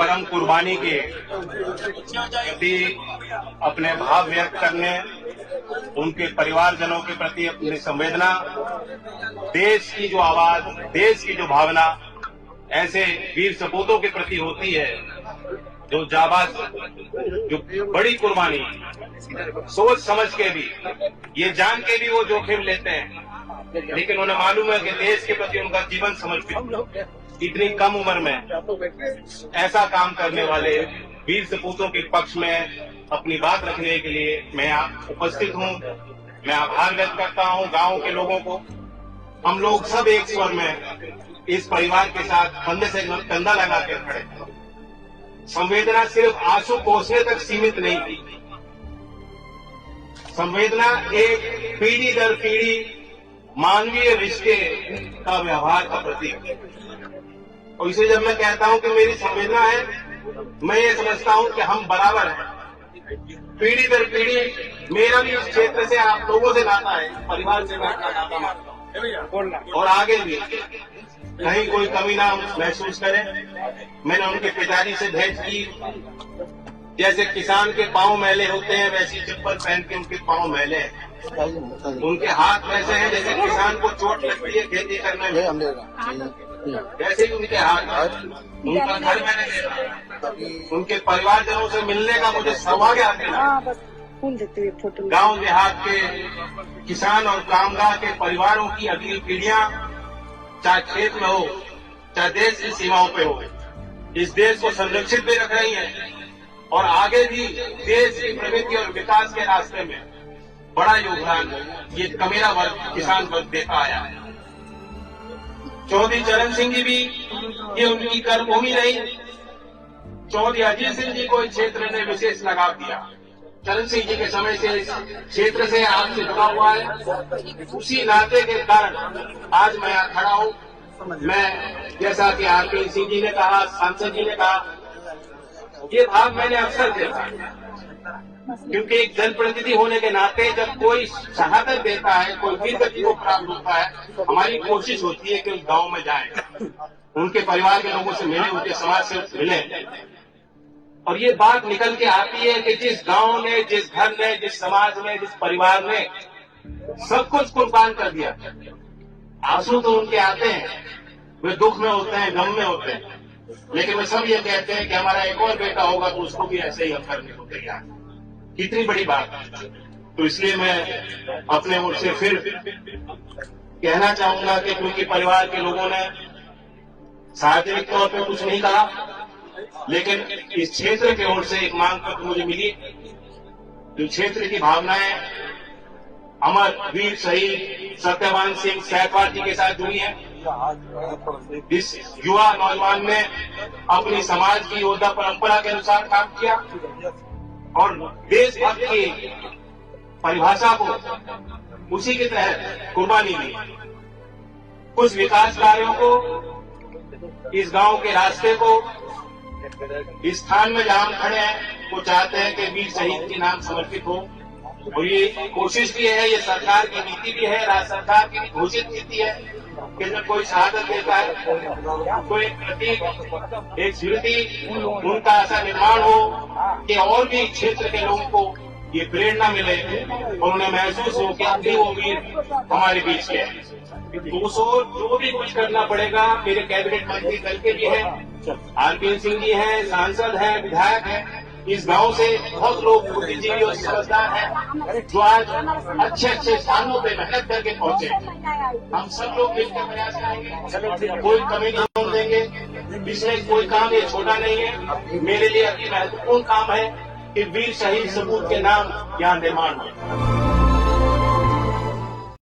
परम कुर्बानी के प्रति अपने भाव व्यक्त करने, उनके परिवारजनों के प्रति अपनी संवेदना, देश की जो आवाज, देश की जो भावना ऐसे वीर सपूतों के प्रति होती है, जो जाबाज, जो बड़ी कुर्बानी, सोच समझ के भी, ये जान के भी वो जोखिम लेते हैं, लेकिन उन्हें मालूम है कि देश के प्रति उनका जीवन समर्पित, इतनी कम उम्र में ऐसा काम करने वाले वीर सपूतों के पक्ष में अपनी बात रखने के लिए मैं उपस्थित हूँ। मैं आभार व्यक्त करता हूँ गांव के लोगों को। हम लोग सब एक स्वर में इस परिवार के साथ कंधे से कंधा लगा के खड़े। संवेदना सिर्फ आंसू पोंछने तक सीमित नहीं थी। संवेदना एक पीढ़ी दर पीढ़ी मानवीय रिश्ते का व्यवहार का प्रतीक है। और इसे जब मैं कहता हूं कि मेरी संवेदना है, मैं ये समझता हूं कि हम बराबर हैं। पीढ़ी दर पीढ़ी मेरा भी इस क्षेत्र से, आप लोगों से नाता है, परिवार से नाता मानता हूं, और आगे भी कहीं कोई कमी ना महसूस करें। मैंने उनके पिताजी से भेंट की, जैसे किसान के पांव मैले होते हैं वैसी चप्पल पहन के उनके पांव मैले हैं। उनके हाथ वैसे हैं जैसे किसान को चोट लगती है खेती करने में, वैसे ही उनके हाथ। उनका घर मैंने देखा, उनके परिवारजनों से मिलने का मुझे सौभाग्य हासिल। गांव देहात के किसान और कामगार के परिवारों की अगली पीढ़ियां, चाहे खेत में हो चाहे देश की सीमाओं पे हो, इस देश को संरक्षित भी रख रही हैं और आगे भी देश की प्रगति और विकास के रास्ते में बड़ा योगदान ये कमेरा वर्ग, किसान वर्ग देता आया है। चौधरी चरण सिंह जी भी ये उनकी कर्मभूमि रही। चौधरी अजीत सिंह जी को इस क्षेत्र ने विशेष लगाव दिया। चरण सिंह जी के समय से इस क्षेत्र से आपसे जुड़ा हुआ है। उसी नाते के कारण आज मैं यहाँ खड़ा हूँ। मैं, जैसा कि आरपी सिंह जी ने कहा, सांसद जी ने कहा, ये भाव मैंने अक्सर देखा, क्योंकि एक जनप्रतिनिधि होने के नाते जब कोई शहादत देता है, कोई वीर गति को प्राप्त होता है, हमारी कोशिश होती है कि उस गांव में जाएं, उनके परिवार के लोगों से मिले, उनके समाज से मिले, और ये बात निकल के आती है कि जिस गांव ने, जिस घर ने, जिस समाज ने, जिस परिवार ने सब कुछ कुर्बान कर दिया, आंसू तो उनके आते हैं, वे दुख में होते हैं, गम में होते हैं, लेकिन वे सब ये कहते हैं कि हमारा एक और बेटा होगा तो उसको भी ऐसे ही हम करने को तैयार। कितनी बड़ी बात है। तो इसलिए मैं अपने ओर से फिर कहना चाहूंगा कि क्योंकि परिवार के लोगों ने सार्वजनिक तौर पर कुछ नहीं कहा, लेकिन इस क्षेत्र की ओर से एक मांग पत्र मुझे मिली। जो क्षेत्र की भावनाएं अमर वीर शहीद सत्यवान सिंह सैकवार जी के साथ जुड़ी है। इस युवा नौजवान ने अपनी समाज की योद्धा परंपरा के अनुसार काम किया और देशभक्त की परिभाषा को उसी के तहत कुर्बानी दी। कुछ विकास कार्यों को, इस गांव के रास्ते को, इस स्थान में जहां हम खड़े हैं, वो चाहते हैं कि वीर शहीद के नाम समर्पित हो। और ये कोशिश भी है, ये सरकार की नीति भी है, राज्य सरकार की भी घोषित नीति है कि जब कोई शहादत देता है तो एक प्रतीक, एक स्मृति, उनका ऐसा निर्माण हो कि और भी क्षेत्र के लोगों को ये प्रेरणा मिले और उन्हें महसूस हो कि अब भी वो वीर हमारे बीच के हैं। जो भी कुछ करना पड़ेगा, मेरे कैबिनेट मंत्री दल के भी है, आरपी सिंह जी हैं, सांसद हैं, विधायक हैं, इस गांव से बहुत लोग बुद्धिजीवी और समझदार हैं जो आज अच्छे अच्छे स्थानों पे मेहनत करके पहुंचे। हम सब लोग मिलकर प्रयास करेंगे, कोई कमी नहीं होने देंगे। इसमें कोई काम ये छोटा नहीं है। मेरे लिए अति महत्वपूर्ण काम है कि वीर शहीद सपूत के नाम यहाँ निर्माण हो।